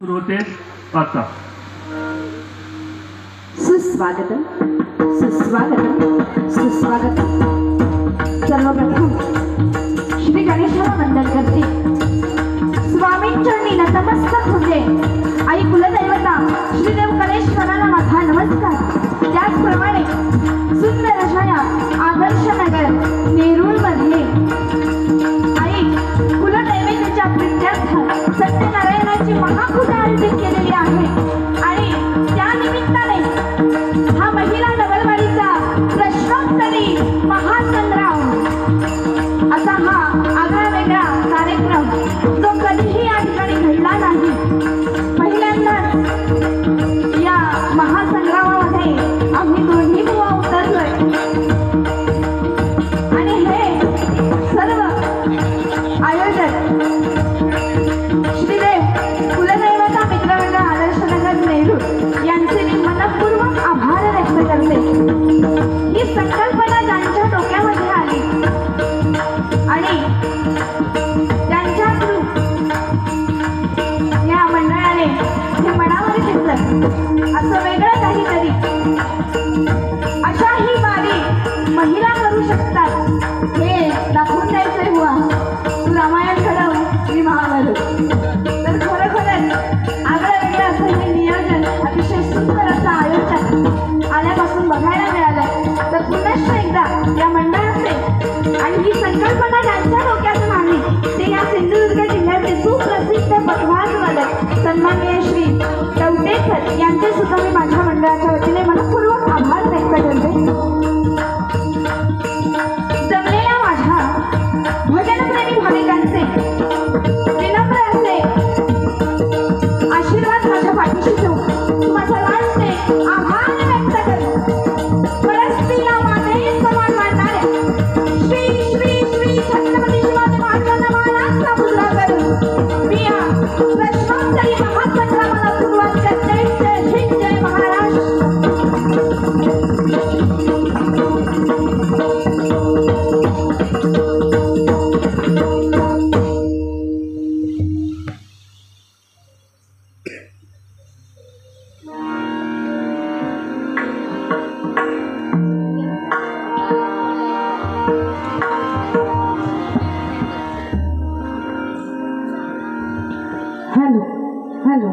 सुरू होते आता. सुस्वागतम सुस्वागतम सुस्वागतम. सर्वप्रथम श्री गणेशाला वंदन करते. स्वामींचरणी नतमस्तक होते. आई कुलदैवता श्रीदेव गणेश्वराला माझा नमस्कार. त्याचप्रमाणे सुंदर अशा या आदर्श नगर नेरूळमध्ये आई कुलदैवतेच्या प्रीत्यर्थ सत्यनारायणाची महापूजा आयोजित केलेली आहे आणि त्या निमित्ताने हा महिला नवलवाडीचा प्रश्नोत्तरी महासंग्राम असा हा आगळा वेगळा कार्यक्रम जो कधीही या ठिकाणी घडला नाही. पहिल्यांदाच या महासंग्रामामध्ये आम्ही दोन्ही बुवा उतरलोय आणि हे सर्व आयोजक श्रीदेव कुलदैवता मित्रमंडळ आदर्शनगर नेरूळ यांचे मी मनपूर्वक आभार व्यक्त करते. ही संकल्पना ज्यांच्या डोक्यामध्ये आली आणि त्यांच्या थ्रू या मंडळाने हे मनावर घेतलं असं वेगळं काहीतरी. अशाही वारी महिला करू शकतात हे दाखवून द्यायचंय बुवा. तू रामायण घडव मी महाभारत. तर खरोखरच आगळं वेगळं असं हे नियोजन अतिशय सुंदर असं आयोजन आल्यापासून बघायला मिळालं. तर पुनश्च एकदा या मंडळाचे आणि ही संकल्पना ज्यांच्या डोक्यातून आली ते या सिंधुदुर्ग जिल्ह्याचे सुप्रसिद्ध पटवारवादक सन्माननीय श्री कवटेकर यांचे सुद्धा मी माझ्या मंडळाच्या वतीने मनपूर्वक आभार व्यक्त करते. जमलेल्या माझ्या भजनप्रेमी भाविकांचे विनम्र असे आशीर्वाद माझ्या पाठीशी ठेवून माझा लाजते आभार व्यक्त करू. परस्त्रीला मातेही समान मानणारे श्री श्री श्री छत्रपती शिवाजी महाराजांना मानाचा मुजरा करून मी या प्रश्नोत्तरी महासंग्रामाला सुरुवात करते. जय हिंद जय महाराष्ट्र. हॅलो हॅलो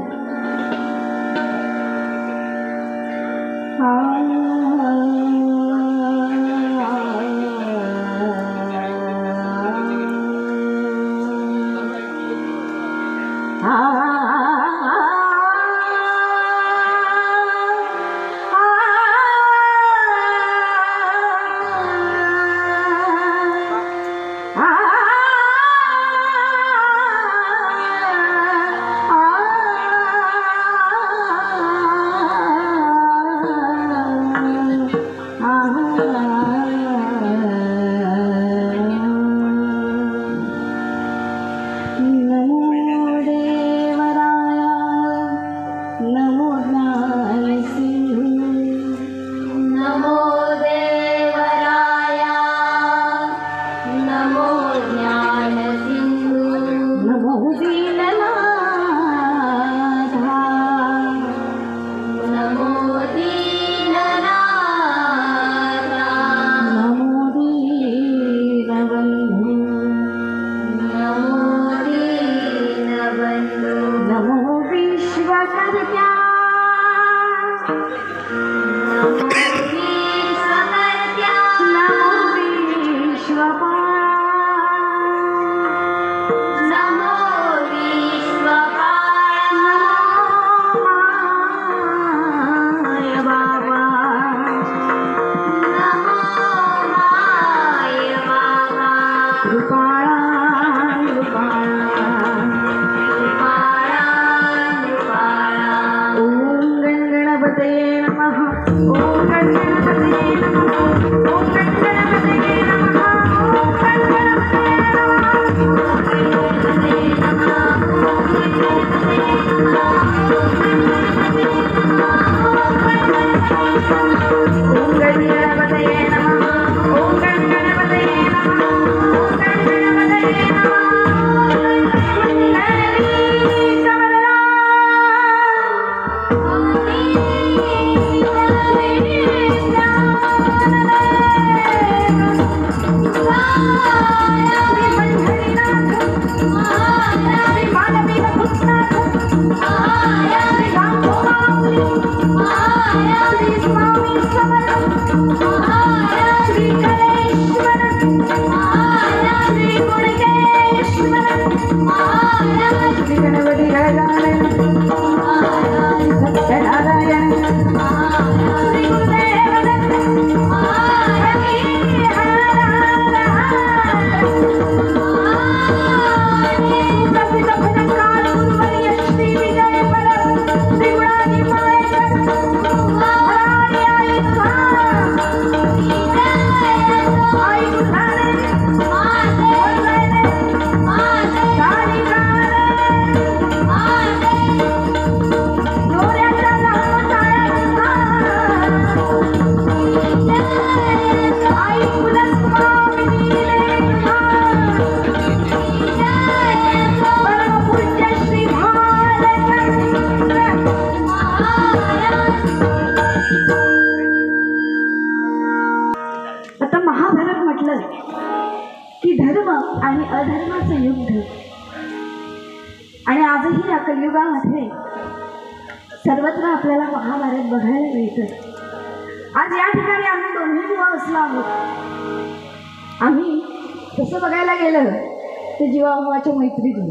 युगामध्ये सर्वत्र आपल्याला महाभारत बघायला मिळतं. आज या ठिकाणी आम्ही दोन्ही जीवा बसलो आहोत. आम्ही तसं बघायला गेलं तर जीवाभावाच्या मैत्रीतून,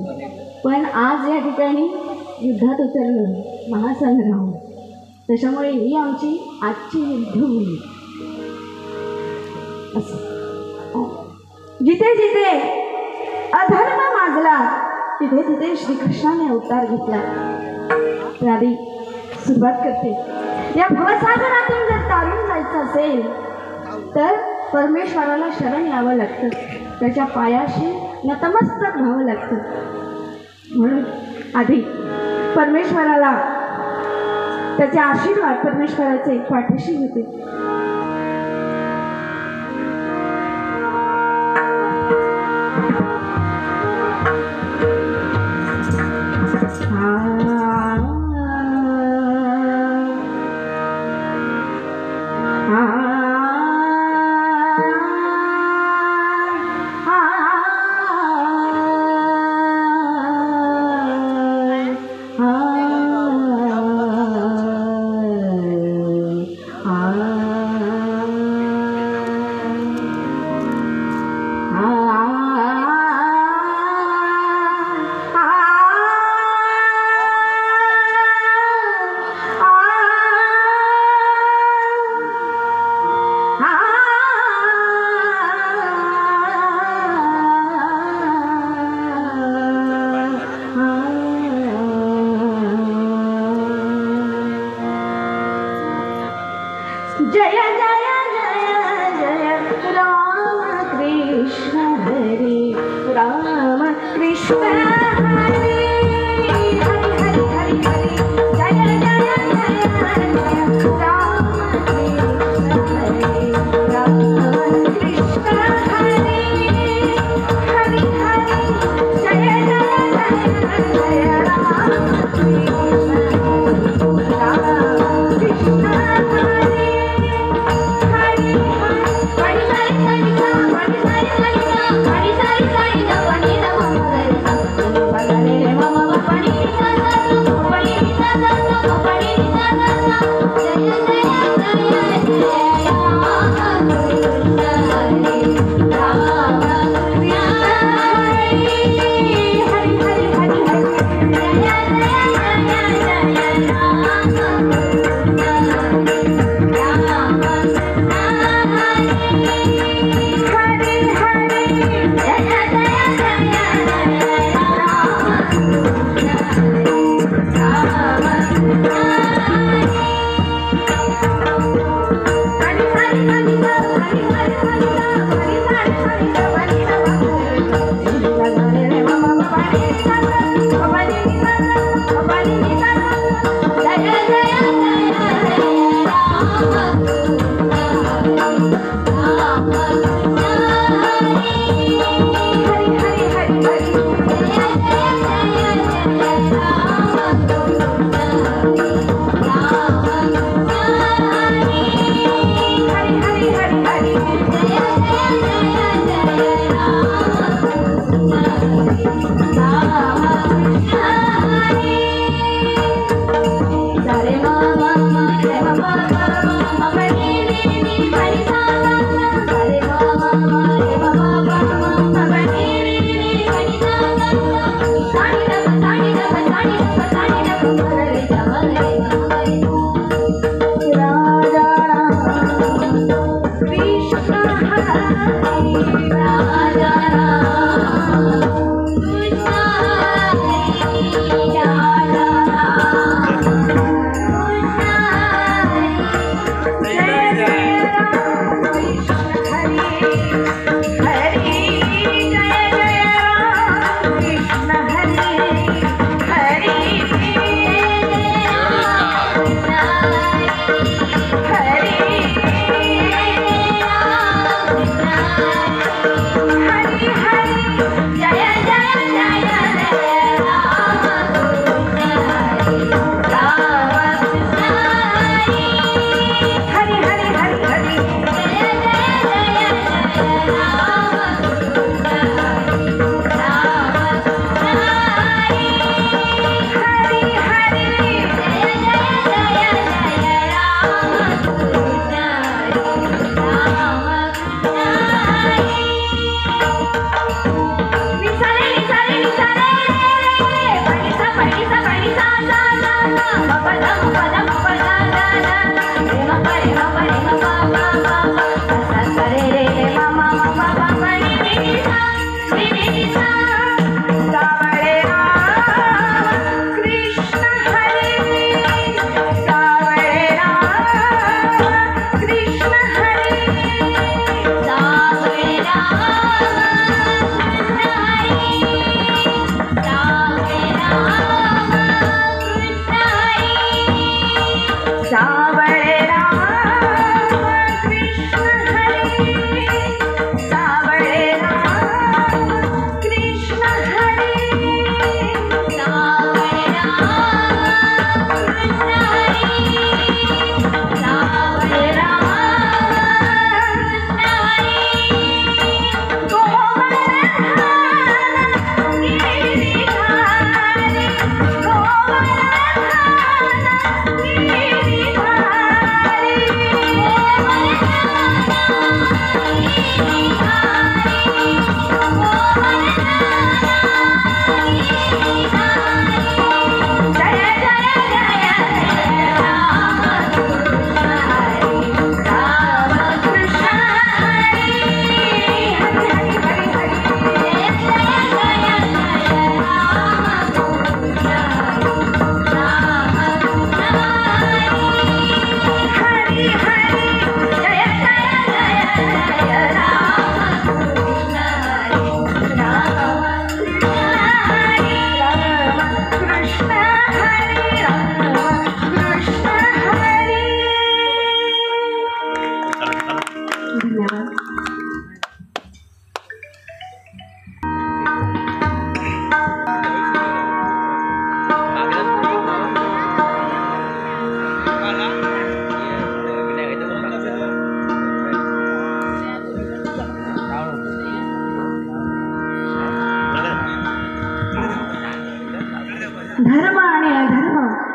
पण आज या ठिकाणी युद्धात उतरलं, महासंग्राम. त्याच्यामुळे ही आमची आजची युद्धभूमी. असं जिथे जिथे अधर्म माजला तिथे तिथे श्रीकृष्णाने अवतार घेतला. तर आधी सुरुवात करते. या भवसागरातून जर तारून जायचं असेल तर परमेश्वराला शरण यावं लागतं, त्याच्या पायाशी नतमस्तक व्हावं लागतं. म्हणून आधी परमेश्वराला त्याचे आशीर्वाद परमेश्वराचे पाठीशी होते. जय जय जय जय राम कृष्ण हरे राम कृष्ण हरे हरि हरि हरि हरि जय जय जय जय राम कृष्ण हरे राम कृष्ण हरे हरि हरि जय जय जय जय राम कृष्ण राम कृष्ण हरे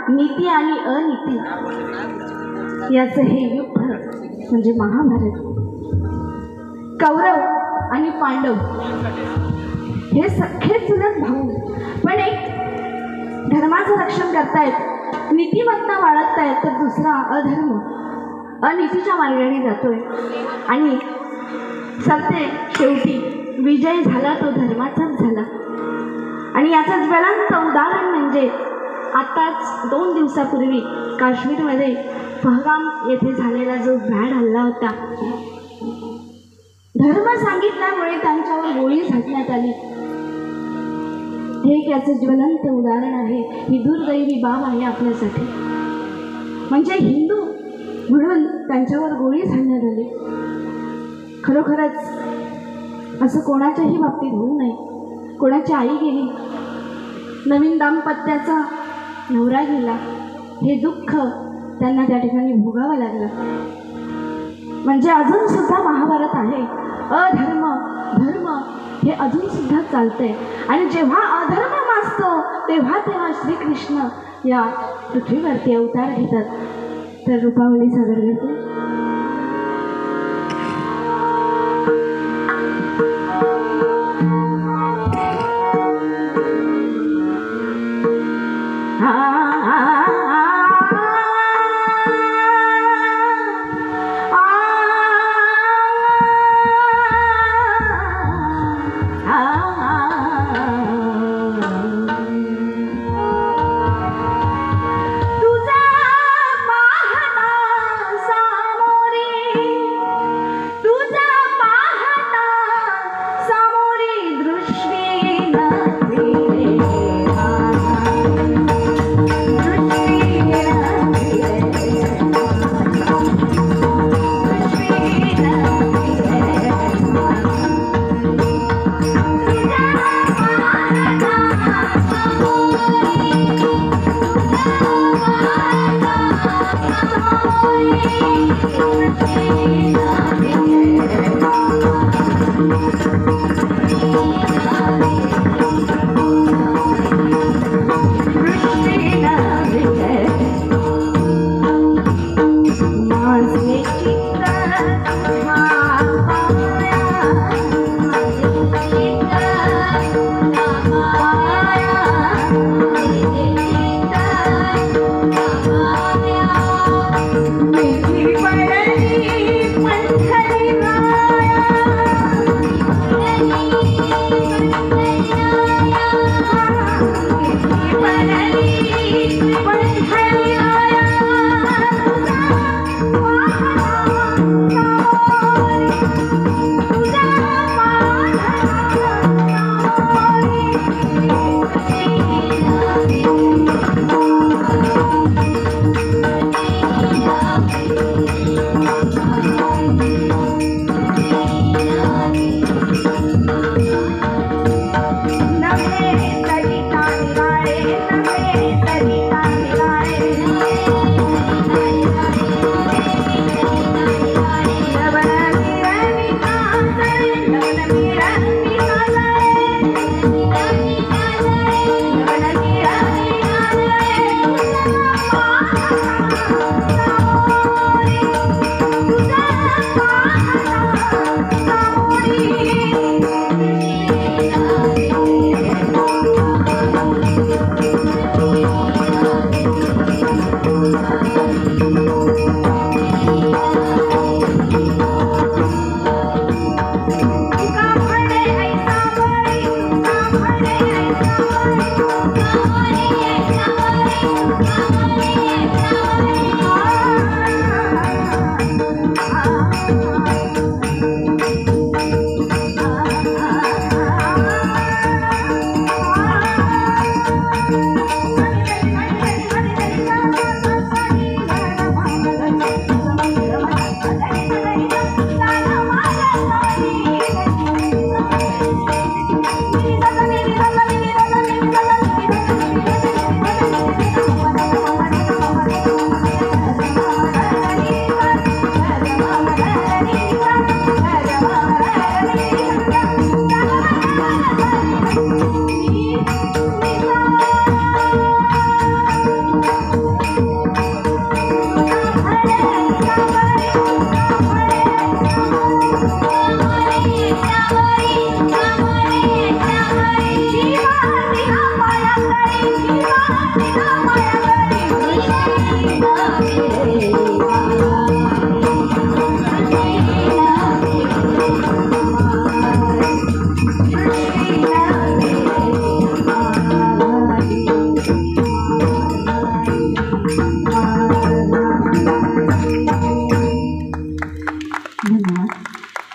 नीती आणि अनीती याचं हे युद्ध म्हणजे महाभारत. कौरव आणि पांडव हे सख्खे चुलत भाऊ, पण एक धर्माचं रक्षण करतायत, नीतिमत्ता बाळगतायत, तर दुसरा अधर्म अनीतीच्या मार्गाने जातोय आणि सत्य शेवटी विजय झाला तो धर्माचाच झाला. आणि याचं ज्वलंत उदाहरण म्हणजे आताच 2 दिवसापूर्वी काश्मीरमध्ये पहलगाम येथे झालेला जो भ्याड हल्ला होता. धर्म सांगितल्यामुळे त्यांच्यावर गोळी झाडण्यात आली. हे एक याचं ज्वलंत उदाहरण आहे. ही दुर्दैवी बाब आहे आपल्यासाठी. म्हणजे हिंदू म्हणून त्यांच्यावर गोळी झाडण्यात आली. खरोखरच असं कोणाच्याही बाबतीत होऊ नये. कोणाची आई गेली, नवीन दाम्पत्याचा नवरा गेला, हे दुःख त्यांना त्या ठिकाणी भोगावं लागलं. म्हणजे अजून सुद्धा महाभारत आहे. अधर्म धर्म हे अजून सुद्धा चालतंय. आणि जेव्हा अधर्म माजतो तेव्हा श्रीकृष्ण या पृथ्वीवरती अवतार घेतात. तर रूपावली सादर करते. नवे सरिता निराळे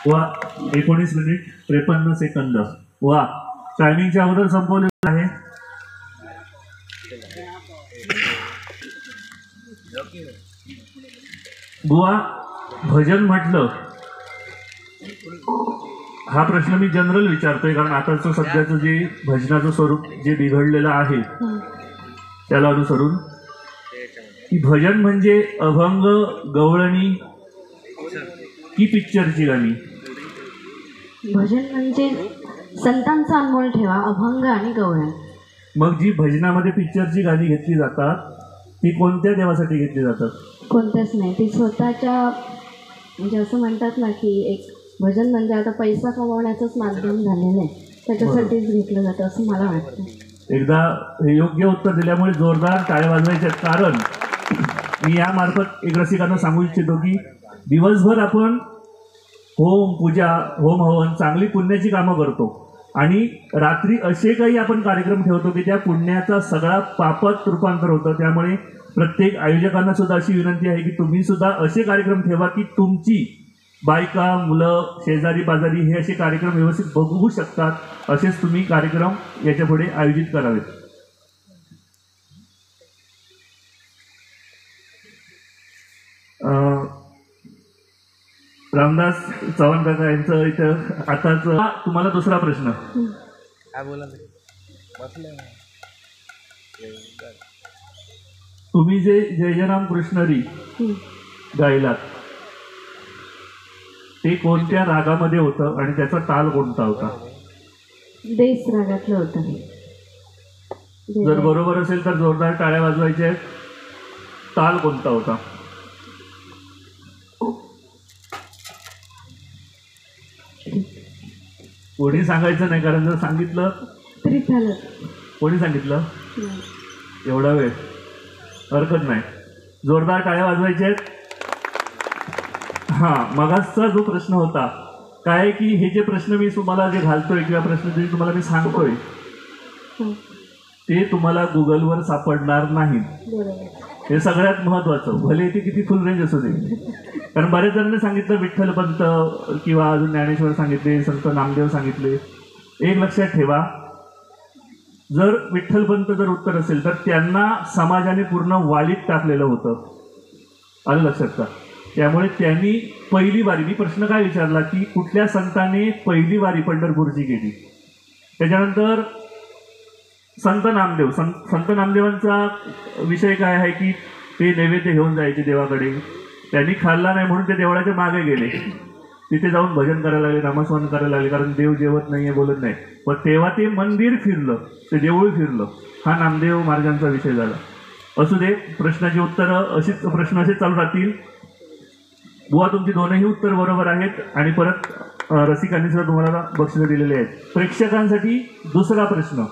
वा 19 मिनिट 53 सेकंद. वा टायमिंगच्या अगोदर संपवलेलं आहे. बुवा भजन म्हटलं, हा प्रश्न मी जनरल विचारतोय कारण आताचं सध्याचं जे भजनाचं स्वरूप जे बिघडलेलं आहे त्याला अनुसरून, की भजन म्हणजे अभंग गवळणी की पिक्चरची गाणी? भजन म्हणजे संतांचा अनमोल ठेवा, अभंग आणि गवळण. मग जी भजनामध्ये पिक्चरची गाणी घेतली जातात ती कोणत्या देवासाठी घेतली जातात? कोणत्याच नाही, ती स्वतःच्या म्हणजे असं म्हणतात ना की एक भजन म्हणजे आता पैसा कमवण्याचंच माध्यम झालेलं आहे, त्याच्यासाठीच घेतलं जातं असं मला वाटतं. एकदा हे योग्य उत्तर दिल्यामुळे जोरदार टाळ्या वाजवायचे. कारण मी यामार्फत एक रसिकांना सांगू इच्छितो की दिवसभर आपण होम पूजा होम हवन चांगली पुण्याची कामं करतो आणि रात्री असे काही आपण कार्यक्रम ठेवतो की त्या पुण्याचा सगळा पापात रूपांतर होतं. त्यामुळे प्रत्येक आयोजकांना सुद्धा अशी विनंती आहे की तुम्ही सुद्धा असे कार्यक्रम ठेवा की तुमची बायका मुलं शेजारी बाजारी हे असे कार्यक्रम व्यवस्थित बघू शकतात. असेच तुम्ही कार्यक्रम याच्या पुढे आयोजित करावेत. रामदास चव्हाण काका यांचं इथं आताच तुम्हाला दुसरा प्रश्न. तुम्ही जे जय जय राम कृष्णरी गायलात ते कोणत्या रागामध्ये होतं आणि त्याचा ताल कोणता होता? देस रागातलं होतं. जर बरोबर असेल तर जोरदार टाळ्या वाजवायच्या आहेत. ताल कोणता होता? कोणी सांगायचं नाही कारण जर सांगितलं तरी चालत. कोणी सांगितलं? एवढा वेळ हरकत नाही. जोरदार टाळ्या वाजवायच्या आहेत. हां, मगाचा जो प्रश्न होता काय की हे जे प्रश्न मी तुम्हाला जे घालतोय किंवा प्रश्न जे तुम्हाला मी सांगतोय ते तुम्हाला गुगलवर सापडणार नाहीत. हे सगळ्यात महत्त्वाचं. भले ते किती फुल रेंज असू दे. कारण बऱ्याच जणांनी सांगितलं विठ्ठलपंत किंवा अजून ज्ञानेश्वर सांगितले, संत नामदेव सांगितले. एक लक्षात ठेवा, जर विठ्ठलपंत जर उत्तर असेल तर त्यांना समाजाने पूर्ण वाळीत टाकलेलं होतं. आलं लक्षात का? त्यामुळे त्यांनी पहिली वारी, मी प्रश्न काय विचारला की कुठल्या संताने पहिली वारी पंढरपूरची केली? त्याच्यानंतर संत नामदेव, संत नामदेवांचा विषय काय आहे की ते नैवेद्य घेऊन जायचे देवाकडे. त्यांनी खाल्ला नाही म्हणून ते देवळाच्या मागे गेले. तिथे जाऊन भजन करायला लागले, नामस्मरण करायला लागले कारण देव जेवत नाही आहे, बोलत नाही. पण तेव्हा ते मंदिर फिरलं, ते देऊळ फिरलं. हा नामदेव महाराजांचा विषय झाला. असू दे, प्रश्नाची उत्तरं अशीच प्रश्न असेच चालू राहतील. बुवा तुमची दोनही उत्तर बरोबर आहेत आणि परत रसिकांनी सुद्धा तुम्हाला बक्षिसं दिलेले आहेत. प्रेक्षकांसाठी दुसरा प्रश्न.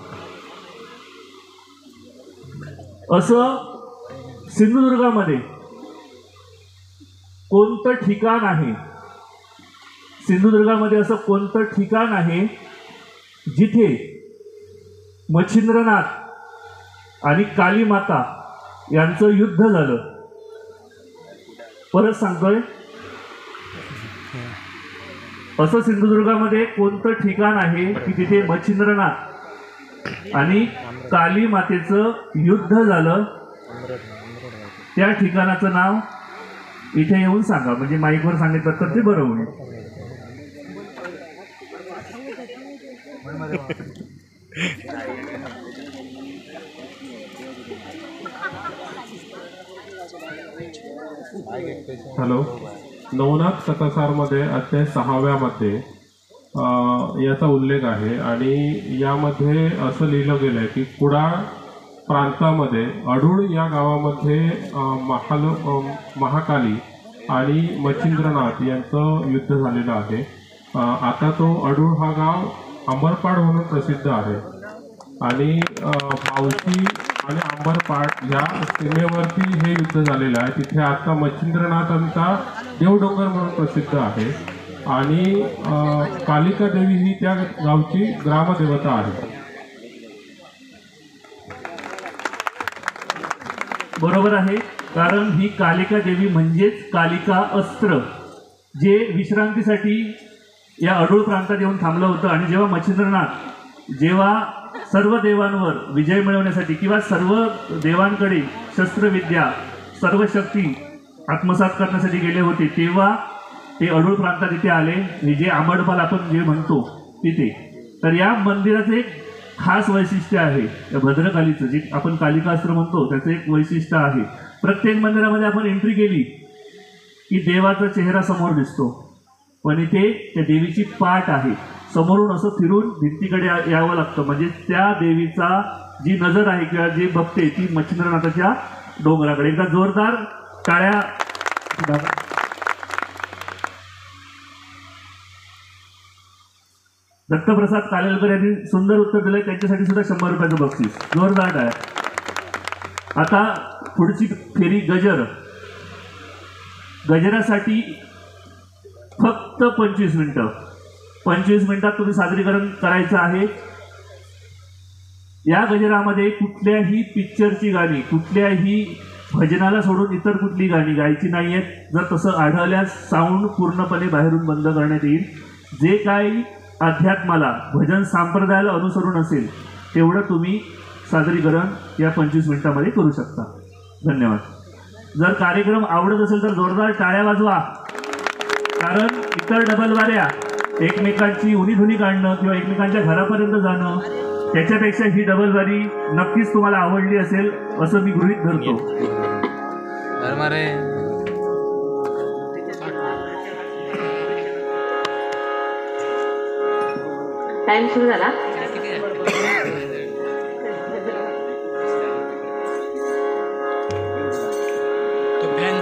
असं सिंधुदुर्गामध्ये कोणतं ठिकाण आहे, सिंधुदुर्गामध्ये असं कोणतं ठिकाण आहे जिथे मच्छिंद्रनाथ आणि कालीमाता यांचं युद्ध झालं? परत सांगतोय, असं सिंधुदुर्गामध्ये कोणतं ठिकाण आहे की तिथे मच्छिंद्रनाथ आणि काली मातेचं युद्ध झालं? त्या ठिकाणाचं नाव इथे येऊन सांगा. म्हणजे माईकवर सांगितलं तर ते बरं होईल. हॅलो, नवनाथ कथासारमध्ये अध्याय 6व्यामध्ये याचा उल्लेख आहे आणि यामध्ये असं लिहिलं गेलं आहे की कुडाळ प्रांतामध्ये अडूळ या गावामध्ये महाकाली आणि मच्छिंद्रनाथ यांचं युद्ध झालेलं आहे. आता तो अडूळ हा गाव अंबरपाड म्हणून प्रसिद्ध आहे आणि मावशी आणि अंबरपाड ह्या सीमेवरती हे युद्ध झालेलं आहे. तिथे आता मच्छिंद्रनाथांचा देवडोंगर म्हणून प्रसिद्ध आहे आणि कालिका देवी ही त्या गावची ग्रामदेवता आहे. बरोबर आहे, कारण ही कालिका देवी म्हणजेच कालिका अस्त्र, जे विश्रांतीसाठी या अडूळ प्रांतात येऊन थांबलं होतं आणि जेव्हा मच्छिंद्रनाथ जेव्हा सर्व देवांवर विजय मिळवण्यासाठी किंवा सर्व देवांकडे शस्त्रविद्या सर्व शक्ती आत्मसात करण्यासाठी गेले होते तेव्हा ते अडूळ प्रांतात इथे आले. हे जे आंबडपाल आपण जे म्हणतो तिथे. तर या मंदिराचं एक खास वैशिष्ट्य आहे या भद्रकालीचं जे आपण कालिकास्त्र म्हणतो त्याचं एक वैशिष्ट्य आहे. प्रत्येक मंदिरामध्ये आपण एंट्री केली की देवाचा चेहरा समोर दिसतो पण इथे त्या देवीची पाठ आहे. समोरून असं फिरून भिंतीकडे यावं लागतं म्हणजे त्या देवीचा जी नजर आहे किंवा जी बघते ती मच्छिंद्रनाथाच्या डोंगराकडे. एकदा जोरदार टाळ्या. दत्तप्रसाद कालेलकर यांनी सुंदर उत्तर दिलंय त्यांच्यासाठी सुद्धा 100 रुपयाचं बक्षीस. जोरदार टाळ्या. आता पुढची फेरी गजर. गजरासाठी फक्त 25 मिनिटं. 25 मिनिटात तुम्ही सादरीकरण करायचं आहे. या गजरामध्ये कुठल्याही पिक्चरची गाणी कुठल्याही भजनाला सोडून इतर कुठली गाणी गायची नाही आहेत. जर तसं आढळल्यास साऊंड पूर्णपणे बाहेरून बंद करण्यात येईल. जे काही अध्यात्माला भजन संप्रदायाला अनुसरून असेल तेवढं तुम्ही सादरीकरण या 25 मिनिटांमध्ये करू शकता. धन्यवाद. जर कार्यक्रम आवडत असेल तर जोरदार टाळ्या वाजवा. कारण इतर डबलवाऱ्या एकमेकांची उनीधुनी काढणं किंवा एकमेकांच्या घरापर्यंत जाणं त्याच्यापेक्षा ही डबलवारी नक्कीच तुम्हाला आवडली असेल असं मी गृहीत धरतो. टाइम सुरू झाला.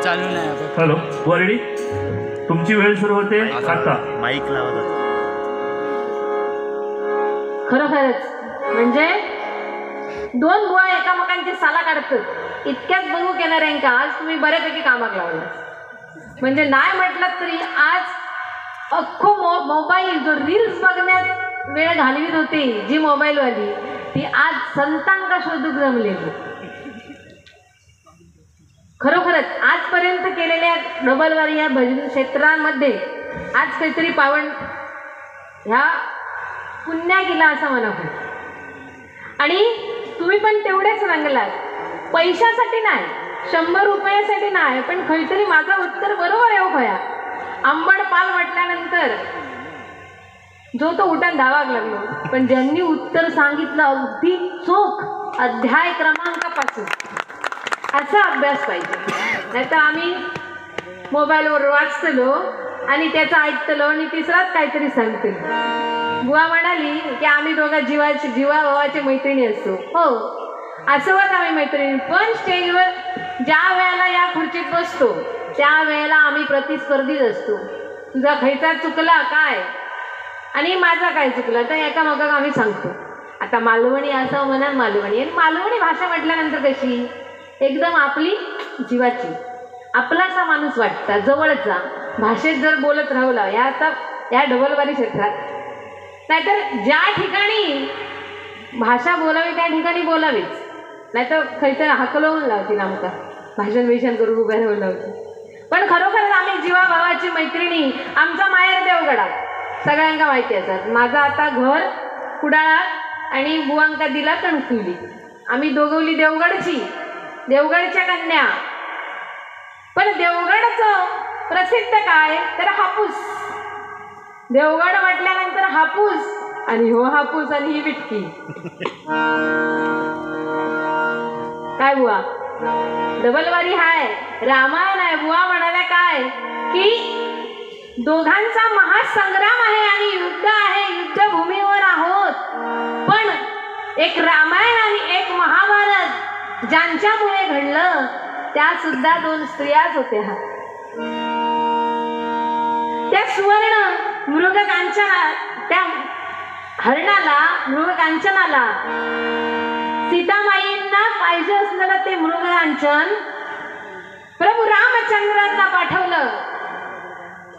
चालू नाही. हॅलो वरडी तुमची वेळ सुरू होते आता. माईक लावा. खरोखरच म्हणजे दोन बुवा एकामेकांची साला काढतात इतक्याच बघू येणाऱ्यांका आज तुम्ही बऱ्यापैकी कामाक लावला. म्हणजे नाही म्हटलं तरी आज अख्खो मोबाईल जो रील्स बघण्यात वेळ घालवीत होती जी मोबाईलवाली ती आज संतांका शोधूक जमलेली. खरोखरच आजपर्यंत केलेल्या डबलवारी या भजन क्षेत्रामध्ये आज काहीतरी पावन ह्या पुण्या गेला असं म्हणा. आणि तुम्ही पण तेवढेच रंगलात. पैशासाठी नाही 100 रुपयासाठी नाही पण खैतरी माझं उत्तर बरोबर आहे. खया आंबडपाल म्हटल्यानंतर जो तो उठान धावाक लागलो पण ज्यांनी उत्तर सांगितलं अगदी चोख अध्याय क्रमांकापासून असा अभ्यास पाहिजे. नाहीतर आम्ही मोबाईलवर वाचतलो आणि त्याचा ऐकतलो आणि तिसराच काहीतरी सांगतलो. बुवा म्हणाली की आम्ही दोघा जीवाभावाचे मैत्रिणी असतो. हो असंच आम्ही मैत्रिणी पण स्टेजवर ज्या वेळेला या खुर्चीत बसतो त्या वेळेला आम्ही प्रतिस्पर्धीच असतो. तुझा खैचा चुकला काय आणि माझा काय चुकला तर एकामेकाक आम्ही सांगतो. आता मालवणी असं म्हणा मालवणी आणि मालवणी भाषा म्हटल्यानंतर कशी एकदम आपली जीवाची आपलासा माणूस वाटता जवळचा भाषेत जर बोलत राहला या आता या डबलवारी क्षेत्रात. नाहीतर ज्या ठिकाणी भाषा बोलावी त्या ठिकाणी बोलावीच. नाहीतर खैतर हाकलवून लावतील आमका भाषण विषण करून उभ्या राहून लावतील. पण खरोखरच आम्ही जीवाभावाची मैत्रिणी. आमचा माहेर देवगडात सगळ्यांका माहिती असतात. माझं आता घर कुडाळात आणि बुवांका दिला कणकुली. आम्ही दोघवली देवगडची देवगडच्या कन्या. पण देवगडचं प्रसिद्ध काय तर हापूस. देवगड म्हटल्यानंतर हापूस आणि हो हापूस आणि ही विटकी. काय बुवा डबलवारी हाय रामायण आहे. बुवा म्हणाले काय की दोघांचा महासंग्राम आहे आणि युद्ध आहे युद्धभूमीवर आहोत. पण एक रामायण आणि एक महाभारत ज्यांच्यामुळे घडलं त्या सुद्धा दोन स्त्रियाच होत्या. त्या सुवर्ण मृगकांचना त्या हरणाला मृगकांचनाला सीतामाईंना पाहिजे असलेलं ते मृगकांचन प्रभू रामचंद्रांना पाठवलं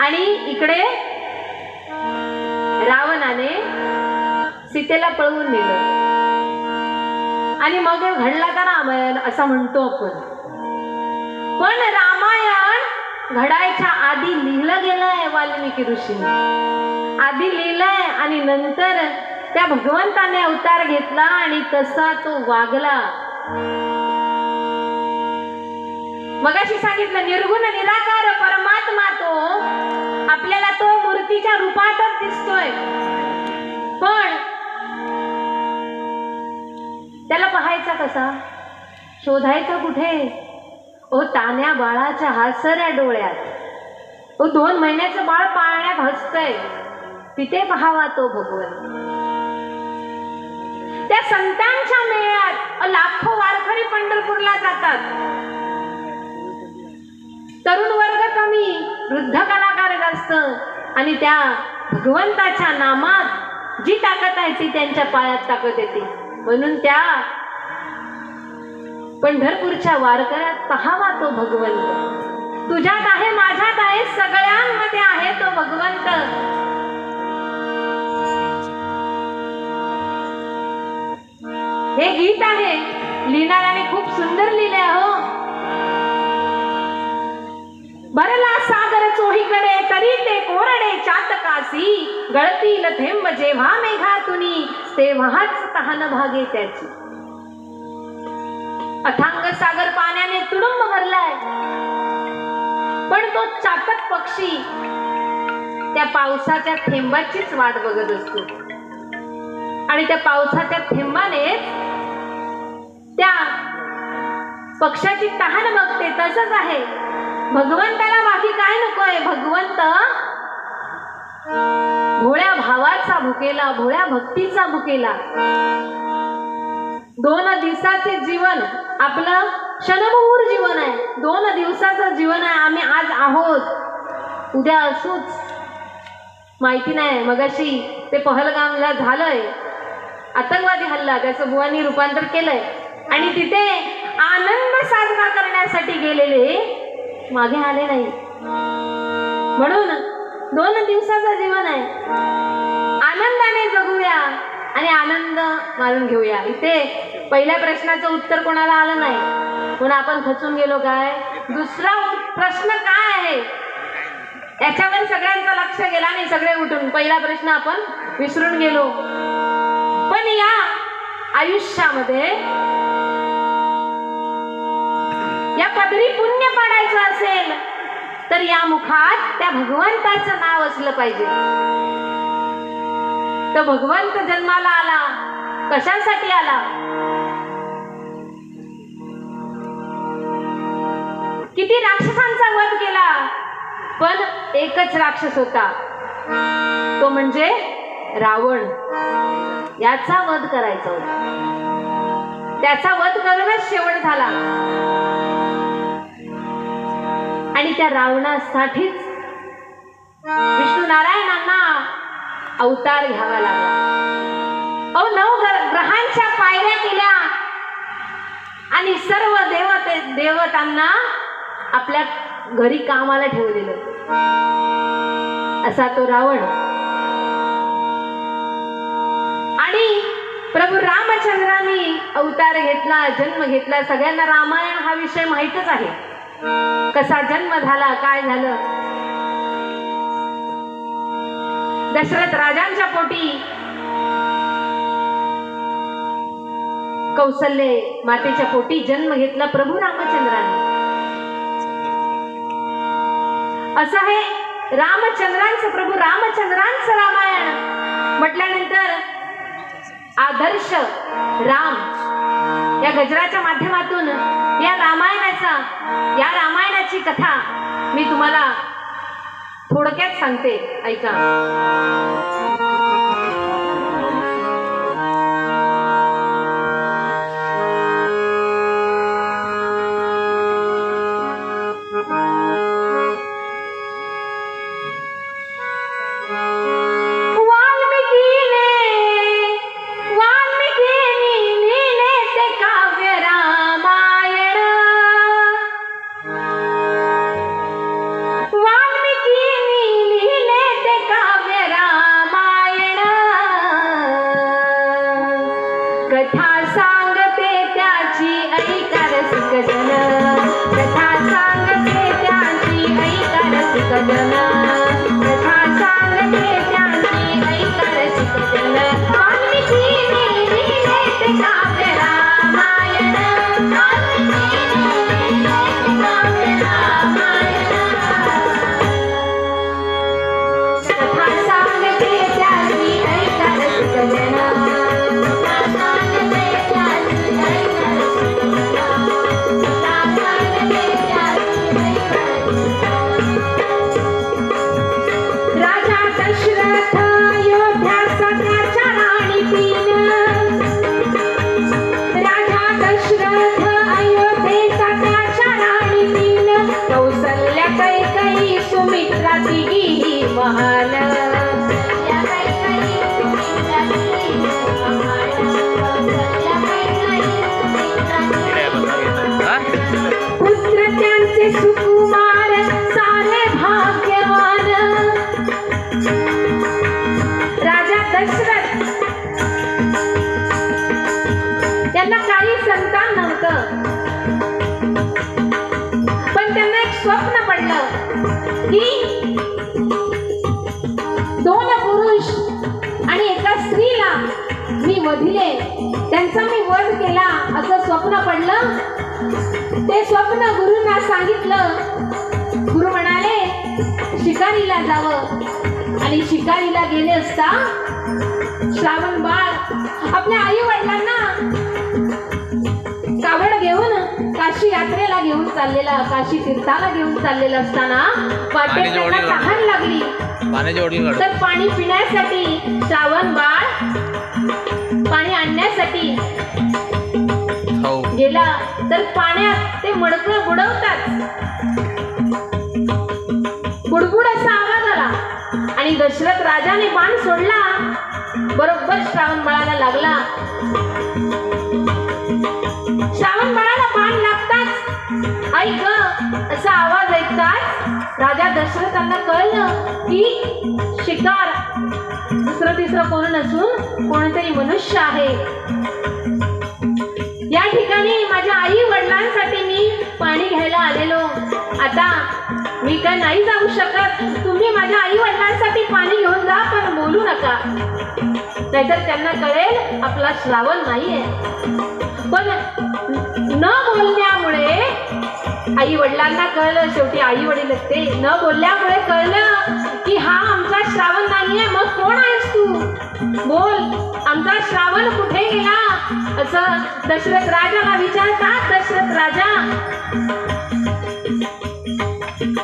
आणि इकडे रावणाने सीतेला पळवून नेलं. आणि मग घडला का रामायण असं म्हणतो आपण. पण रामायण घडायच्या आधी लिहिलं गेलंय वाल्मिकी ऋषीने. आधी लिहिलंय आणि नंतर त्या भगवंताने अवतार घेतला आणि तसा तो वागला. मगाशी सांगितलं निर्गुण निराकार परमात्मा तो आपल्याला तो मूर्तीच्या रूपातच दिसतोय, पण त्याला पाहायचा कसा, शोधायचा कुठे? ओ तान्या बाळाच्या हासऱ्या डोळ्यात, ओ 2 महिन्याचं बाळ पाळण्यात हसतंय, तिथे पाहावा तो भगवंत. त्या संतांच्या मेळ्यात लाखो वारकरी पंढरपूरला जातात. तरुण वर्ग कमी, वृद्ध कलाकार जास्त, आणि त्या भगवंताच्या नामात जी ताकद आहे ती त्यांच्या पायात ताकद येते. म्हणून त्या पंढरपूरच्या वारकऱ्यात पाहावा तो भगवंत. तुझ्यात आहे, माझ्यात आहे, सगळ्यांमध्ये आहे तो भगवंत. हे गीत आहे, लिहिणाऱ्याने खूप सुंदर लिहिले हो. भरला सागर चोहीकडे तरी ते कोरडे चातकासी, गळतील थेंब जेव्हा मेघातुनी तेव्हाच तहान भागे त्याची. अथांग सागर पाण्याने तुडुंब भरलाय, पण तो चातक पक्षी त्या पावसाच्या थेंबाचीच वाट बघत असतो. आणि त्या पावसाच्या थेंबाने त्या पक्षाची तहान बघते. तसंच आहे भगवंताला, बाकी काय नकोय. भगवंत भोळ्या भावाचा भुकेला, भोळ्या भक्तीचा भुकेला. 2 दिवसाचे जीवन आपलं क्षणभंगूर जीवन आहे. 2 दिवसाचं जीवन आहे. आम्ही आज आहोत, उद्या असूच माहिती नाही. मगाशी ते पहलगामला झालंय आतंकवादी हल्ला, त्याचं बुवांनी रूपांतर केलंय, आणि तिथे आनंद साजरा करण्यासाठी गेलेले मागे आले नाही. म्हणून 2 दिवसाचं जीवन आहे. आनंदाने जगूया आणि आनंद मारून घेऊया. इथे पहिल्या प्रश्नाचं उत्तर कोणाला आलं नाही, म्हणून आपण खचून गेलो. काय दुसरा प्रश्न काय आहे याच्यावर सगळ्यांचं लक्ष गेला नाही. सगळे उठून पहिला प्रश्न आपण विसरून गेलो. पण या आयुष्यामध्ये या पदरी पुण्य पाडायचं असेल तर या मुखात त्या भगवंताचं नाव असलं पाहिजे. तो भगवंत जन्माला आला, कशासाठी आला? किती राक्षसांचा वध केला, पण एकच राक्षस होता, तो म्हणजे रावण. याचा वध करायचा होता. त्याचा वध करूनच शेवट झाला. आणि त्या रावणासाठीच विष्णू नारायणांना अवतार घ्यावा लागला. 9 ग्रहांच्या पायऱ्या केल्या आणि सर्व देवतांना आपल्या घरी कामाला ठेवलेलं. असा तो रावण. आणि प्रभू रामचंद्रांनी अवतार घेतला, जन्म घेतला. सगळ्यांना रामायण हा विषय माहीतच आहे, कसा जन्म झाला, काय झालं. दशरथ राजांच्या पोटी कौसल्य मातेच्या पोटी जन्म घेतला प्रभू रामचंद्रांनी. असं हे रामचंद्रांचं, प्रभू रामचंद्रांचं रामायण म्हटल्यानंतर आदर्श राम या गजराच्या माध्यमातून या रामायणाची कथा मी तुम्हाला थोडक्यात सांगते, ऐका. वाल्मिकीनी लिहिले ते काव्य रामायण. महाल पुत्र त्यांचे सुकुमार सारे भाग्यवान राजा दशरथ त्यांना काही संतान नव्हतं, पण त्यांना एक स्वप्न पडलं की 2 पुरुष आणि एका स्त्रीला मी वधिले, त्यांचा मी वध केला असं स्वप्न पडलं. ते स्वप्न गुरुंना सांगितलं. गुरु म्हणाले शिकारीला जावं आणि शिकारीला गेले असता श्रावण बाळ आपल्या आई वडिलांना कावड घेऊन काशी यात्रेला घेऊन चाललेला, काशी तीर्थाला घेऊन चाललेला असताना वाटेत त्यांना तहान लागली. तर पाणी पिण्यासाठी श्रावण बाळ पाणी आणण्यासाठी गेला, तर पाण्यात ते मडकं बुडवतात. बुडबुड असा आवाज आला आणि दशरथ राजाने बाण सोडला. बरोबर श्रावण बाळाला लागला. श्रावण बाळाला बाण लागताच ऐक असा आवाज ऐकताच राजा दशरथांना कळलं की शिकार दुसरं तिसरं कोण नसून कोणतरी मनुष्य आहे. या ठिकाणी माझ्या आई वडिलांसाठी मी पाणी घ्यायला आलेलो. आता मी काय नाही जाऊ शकत, तुम्ही माझ्या आई वडिलांसाठी पाणी घेऊन जा, पण बोलू नका, नाहीतर त्यांना कळेल आपला श्रावण नाहीये. पण न बोलण्यामुळे आई वडिलांना कळलं, शेवटी आई वडील ते न बोलल्यामुळे कळलं की हा आमचा श्रावण नाहीये. मग कोण आहेस तू, बोल, आमचा श्रावण कुठे गेला असं दशरथ राजाला विचारतात. दशरथ राजा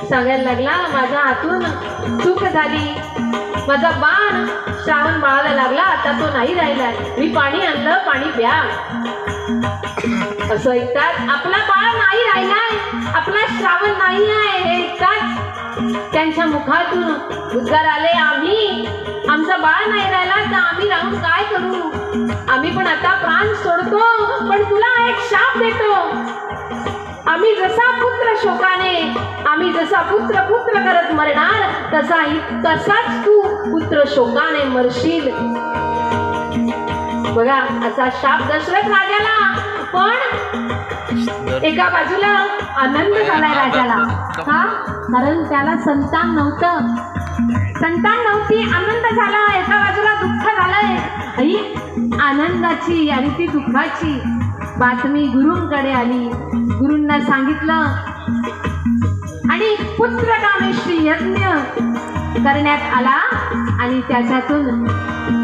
सांगायला लागला माझ्या हातून चूक झाली, माझा बाण श्रावण बाळाला लागला, आता तो नाही राहिला, मी पाणी आणलं, पाणी प्या. असं ऐकतात आपला बाळ नाही राहिलाय, आपला श्रावण नाही आहे हे ऐकतात त्यांच्या मुखातून उद्गार आले आमचा बाळ नाही राहिला तर आम्ही राहून काय करू, आम्ही पण आता प्राण सोडतो, पण तुला एक शाप देतो. आम्ही जसा पुत्र शोकाने, आम्ही जसा पुत्र पुत्र करत मरणार तसाच तू पुत्र शोकाने मरशील. बघा असा शाप दशरथ राजाला. पण एका बाजूला आनंद झालाय राजाला, का कारण त्याला संतान नव्हती, आनंद झाला. एका बाजूला दुःख झालंय. आनंदाची आणि ती दुःखाची बातमी गुरूंकडे आली. गुरूंना सांगितलं आणि पुत्र कामेश्वरी यज्ञ करण्यात आला आणि त्याच्यातून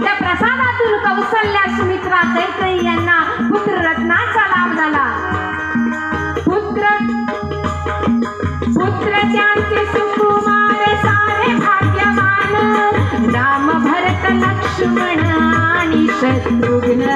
त्या प्रसादातून कौसल्या सुमित्रा कैकेयी यांना पुत्र रत्नाचा लाभ झाला. पुत्र त्यांचे सुकुमार सारे भाग्यवान, राम भरत लक्ष्मण आणि शत्रुघ्न.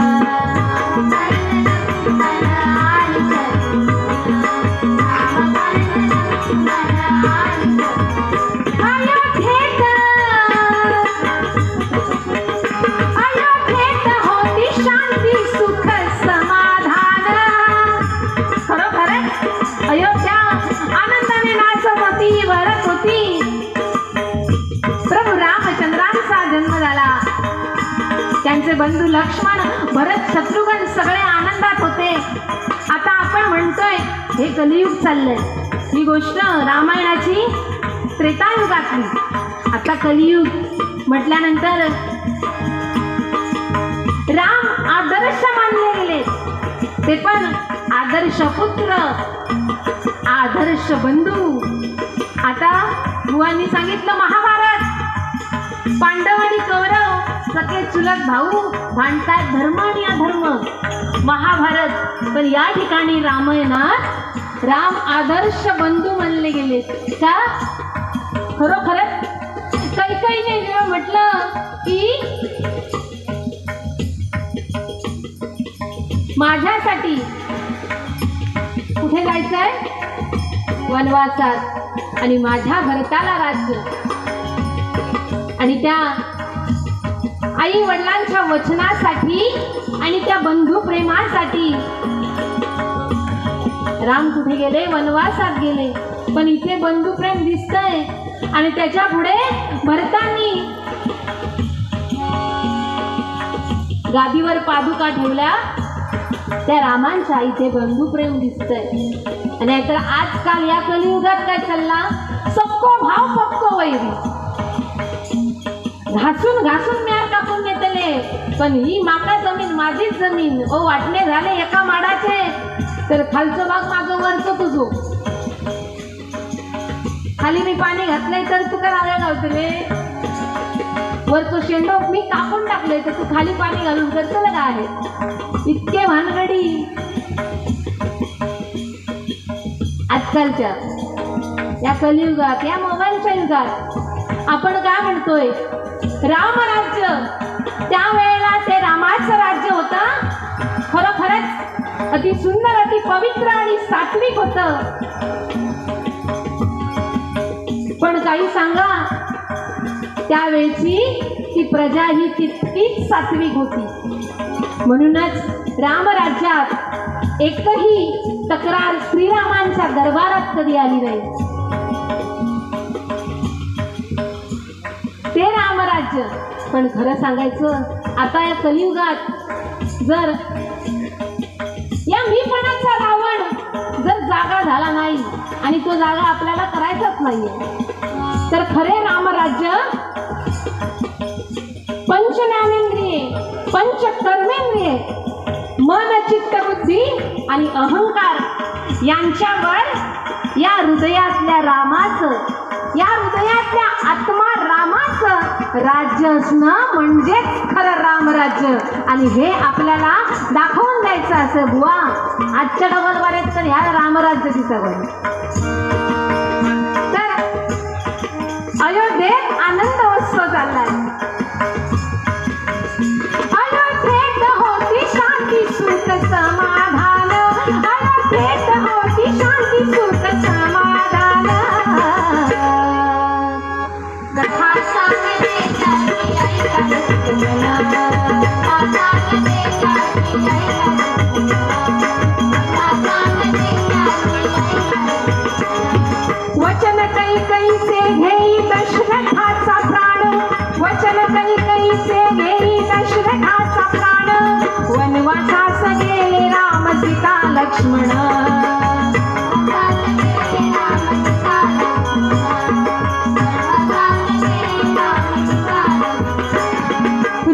त्यांचे बंधू लक्ष्मण भरत शत्रुघ्न सगळे आनंदात होते. आता आपण म्हणतोय हे कलियुग चाललंय, ही गोष्ट रामायणाची त्रेतायुगातली. आता कलियुग म्हटल्यानंतर राम आदर्श मानले गेले, ते पण आदर्श पुत्र, आदर्श बंधू. आता बुवांनी सांगितलं महाभारत, पांडव आणि कौरव सगळे चुलत भाऊ भांडतात धर्म आणि अधर्म. महाभारत, पण या ठिकाणी रामायणात राम आदर्श बंधू मानले गेले. का खरोखरच कैकेयीने जेव्हा म्हटलं की माझ्यासाठी कुठे जायचंय वनवासात आणि माझ्या भरताला राज्य, आणि त्या आई वडिलांच्या वचनासाठी आणि त्या बंधू प्रेमासाठी राम कुठे गेले? वनवासात गेले. पण इथे बंधू प्रेम दिसतंय. आणि त्याच्या पुढे भरतांनी गादीवर पादुका ठेवल्या. त्या रामांच्या इथे बंधू प्रेम दिसतंय. आणि नाहीतर आजकाल या कलियुगात काय चालला? सबको भाव पक्को वैरी. घासून घासून म्यार कापून नेतले. पण ही माका जमीन माझीच जमीन. ओ वाटणे झाले एका माडाचे तर खालचं भाग मागं वरचं तुझो. खाली मी पाणी घातलंय तर तू काय रागा गावतले? वरचं शेंडो मी कापून टाकलंय तर तू खाली पाणी घालून करतो का आहे? इतके भानगडी आजकालच्या या कलियुगात, या मोबाईलच्या युगात आपण काय म्हणतोय? रामराज्य. त्यावेळेला ते रामाचं राज्य होतं. खरोखरच अति सुंदर, अति पवित्र आणि सात्विक होतं. पण काही सांगा, त्यावेळची ती प्रजा ही तितकीच सात्विक होती. म्हणूनच रामराज्यात एकही तक्रार श्रीरामांच्या दरबारात कधी आली नाही. ते रामराज्य. पण खरं सांगायचं, आता या कलियुगात जर या मीपणाचा रावण जर जागा झाला नाही आणि तो जागा आपल्याला करायचाच नाहीये, तर खरे रामराज्य पंचज्ञानेंद्रिये, पंचकर्मेंद्रिये, मन, चित्त, बुद्धी आणि अहंकार यांच्यावर या हृदयातल्या रामाचं, या हृदयातल्या आत्मा रामाचं राज्य असणं म्हणजेच खरं रामराज्य. आणि हे आपल्याला दाखवून द्यायचं असं बुवा. आजच्या डबलवाऱ्यात तर ह्या रामराज्य दिसत. तर अयोध्येत आनंद उत्सव चाललाय. अयोध्येत होती शांती सुख समाधान. अयोध्येत होती शांती सुख समाधान. कथा सांगते वचन कैकईचे घेई दशरथाचा प्राण. वचन कैकईचे घेई दशरथाचा प्राण. वनवासास गेले राम सीता लक्ष्मण.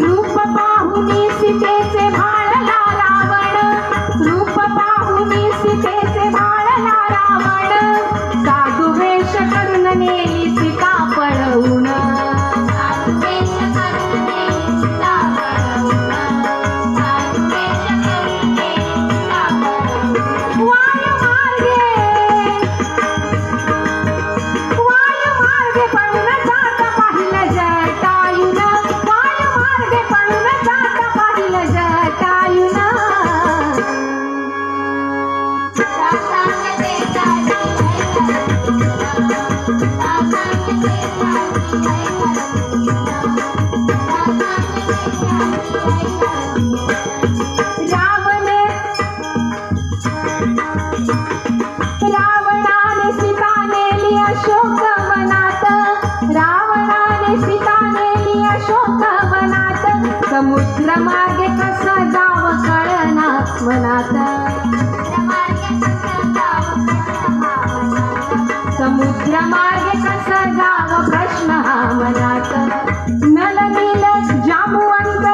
रूप पाहुनी सीतेचे भाळला रावण. रूप पाहुनी सीतेचे भाळला रावण. साधू वेश करून नेली सीता पळवून. रावणाने सीता नेली अशोक वनात. रावणाने सीता नेली अशोक वनात. समुद्र मार्गे कसा जाव कळना मनात. समुद्र मार्गे कसा जाव प्रश्न हा मनात. नल नील जांबुवंत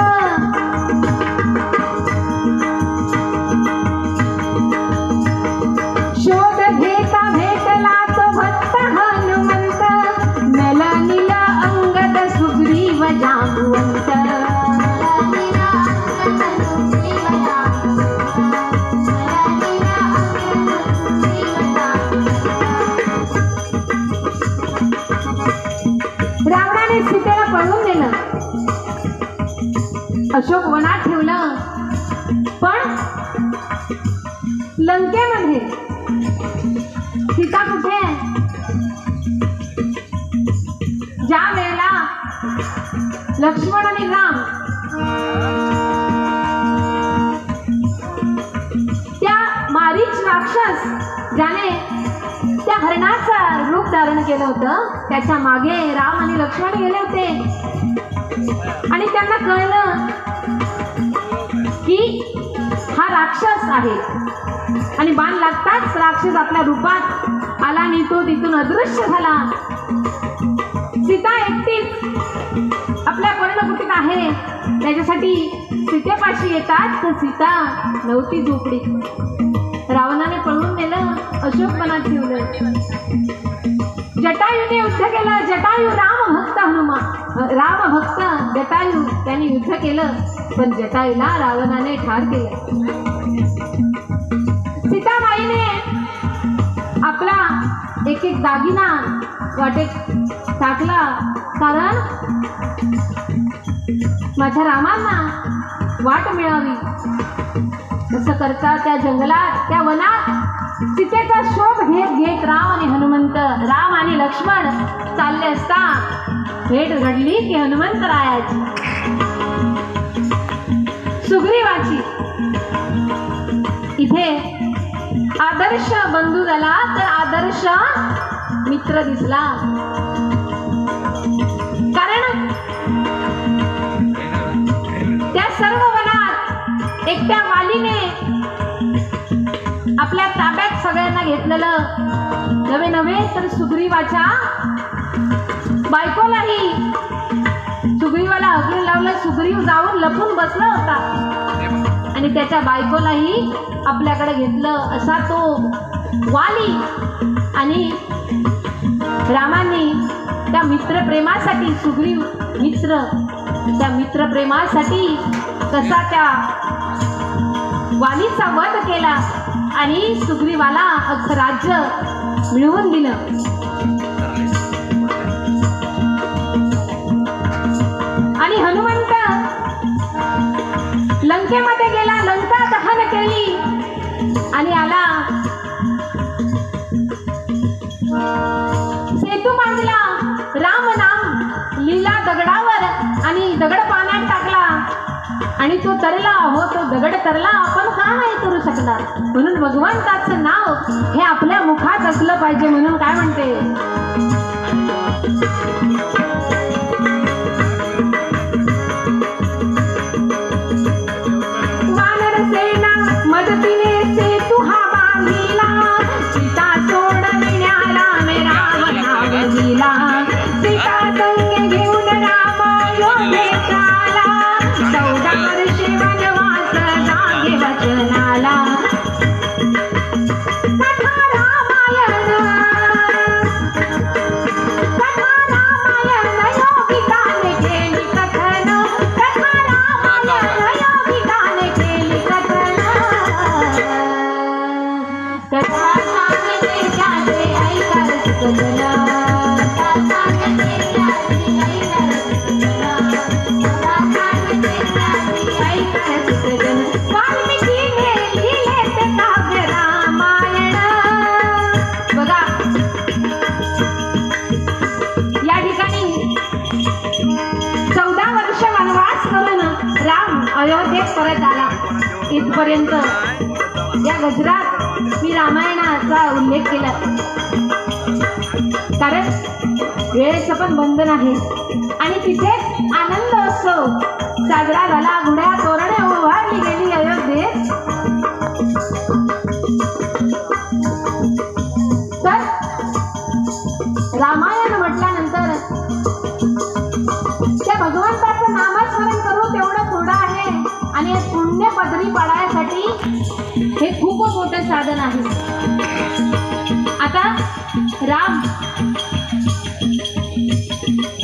शोध घेता भेटला तो भक्त हनुमंत. नल नील अंगद सुग्रीव जांबुवंत. रावणाने सीतेला पळवून नेलं, अशोक वनात ठेवलं. पण लंकेमध्ये सीता कुठे आहे? ज्या वेळेला लक्ष्मण आणि राम त्या मारीच राक्षस ज्याने त्या हरणाचं रूप धारण केलं होतं त्याच्या मागे राम आणि लक्ष्मण गेले होते आणि त्यांना कळलं की हा राक्षस आहे आणि बाण लागताच राक्षस आपल्या रूपात आला आणि तो तिथून अदृश्य झाला. सीता एकटीच आपल्या पर्णकुटीत आहे त्याच्यासाठी सीतेपाशी येतात तर सीता नव्हती झोपडीत. रावणाने पळवून नेलं, अशोकवनात ठेवलं. जटायूने युद्ध केलं. जटायू राम भक्त जटायू त्याने युद्ध केलं पण जटायूला रावणाने ठार केलं. सीताबाईने आपला एक एक दागिना वाटेत टाकला कारण माझ्या रामांना वाट मिळावी. असं करता त्या जंगलात त्या वनात सीतेचा शोध घेत घेत राम आणि हनुमंत राम आणि लक्ष्मण चालले असता भेट घडली की हनुमंतरायाची सुग्रीवाची. इथे आदर्श बंधू झाला तर आदर्श मित्र दिसला. कारण त्या सर्व वनात एकट्या वालीने आपल्या ताब्यात सगळ्यांना घेतलेलं नवे तर सुग्रीवाच्या बायकोलाही सुग्रीवाला हकलून लावलं. सुग्रीव जाऊन लपून बसला होता आणि त्याच्या बायकोलाही आपल्याकडे घेतलं. असा तो वाली आणि रामांनी त्या मित्रप्रेमासाठी सुग्रीव मित्र त्या मित्रप्रेमासाठी कसा त्या वालीचा वध केला आणि सुग्रीवाला अख्खं राज्य मिळवून दिलं. आणि हनुमंत लंकेमध्ये गेला, लंका दहन केली आणि आला. सेतू बांधला, राम नाम लीला दगडावर आणि दगड पाण्यात टाकला आणि तो तरला. हो तो दगड तरला, आपण का नाही करू शकणार. म्हणून भगवंताचं नाव हे आपल्या मुखात असलं पाहिजे. म्हणून काय म्हणते वानर सेना मदतीने सेतू हा बांधिला. सीता सोडविण्याला राम नाव दिला. सीता संग घेऊन राम अयोध्येत आला. 14 वर्षे वनवास जागे वचनाला. कथा रामायण योगिकाने केली कथन. कथा रामायण योगिकाने केली कथन. कथा सांगते त्याचे ऐका रसिकजन. वाल्मिकीने लिहिले ते काव्य रामायण. बघा या ठिकाणी 14 वर्ष वनवास करून राम अयोध्येत परत आला. इथपर्यंत या गजरात मी रामायणाचा उल्लेख केला कारण वेळेचं पण बंधन आहे आणि तिथेच आनंदोत्सव साजरा झाला. घोड्या तोरणे उभारली गेली अयोध्येत. तर रामायण म्हटल्यानंतर त्या भगवंताचं नामस्मरण करू तेवढं थोडं आहे आणि पुण्य पदरी पाडण्यासाठी हे खूप मोठं साधन आहे. आता राम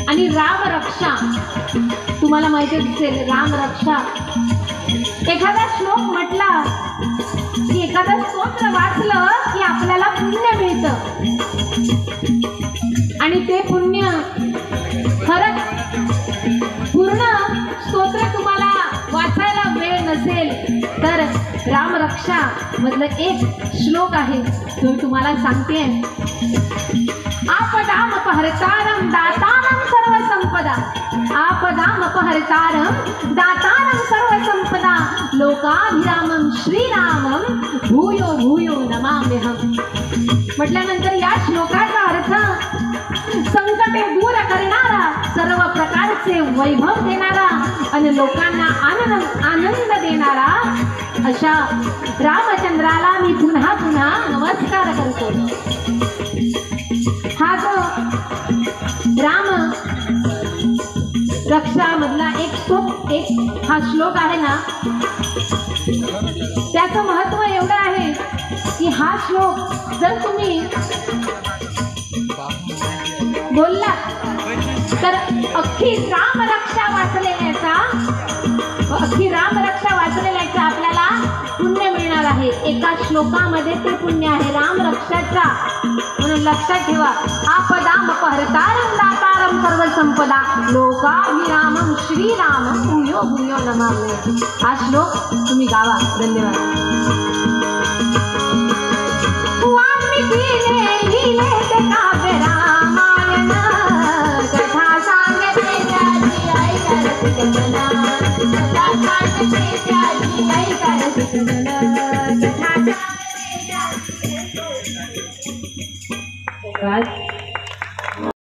आणि राम रक्षा तुम्हाला माहिती असेल. राम रक्षा एखादा श्लोक म्हटला की एखादा स्तोत्र वाचलं की आपल्याला पुण्य मिळतं आणि ते पुण्य खरंच पूर्ण स्तोत्र तुम्हाला वाचायला वेळ नसेल तर रामरक्षा मधलं एक श्लोक आहे तो तुम्हाला सांगते. आपदाम पहरतारम दातारम सर्व संपदा. आपदामपहर्तारं दातारं सर्वसंपदा लोकाभिरामं श्रीरामं भूयो भूयो नमाम्यहम्. म्हटल्यानंतर या श्लोकाचा अर्थ संकटे दूर करणारा, सर्व प्रकारचे वैभव देणारा आणि लोकांना आनंद देणारा अशा रामचंद्राला मी पुन्हा पुन्हा नमस्कार करतो. हा जो राम रक्षा मधला एक हा श्लोक आहे ना, त्याचं महत्व एवढं आहे की हा श्लोक जर तुम्ही बोलला तर अख्खी रामरक्षा वाचलेल्याचा आपल्याला पुण्य मिळणार आहे. एका श्लोकामध्ये ते पुण्य आहे रामरक्षाचा. म्हणून लक्षात ठेवा, आपदामपहर्तारं दातारं सर्वसंपदा लोकाभिरामं श्रीरामं भूयो भूयो नमाम्यहम्. हा श्लोक तुम्ही गावा. धन्यवाद. वाल्मिकीने लिहिले ते काव्य रामायण, कथा सांगते त्याची ऐका रसिक जन.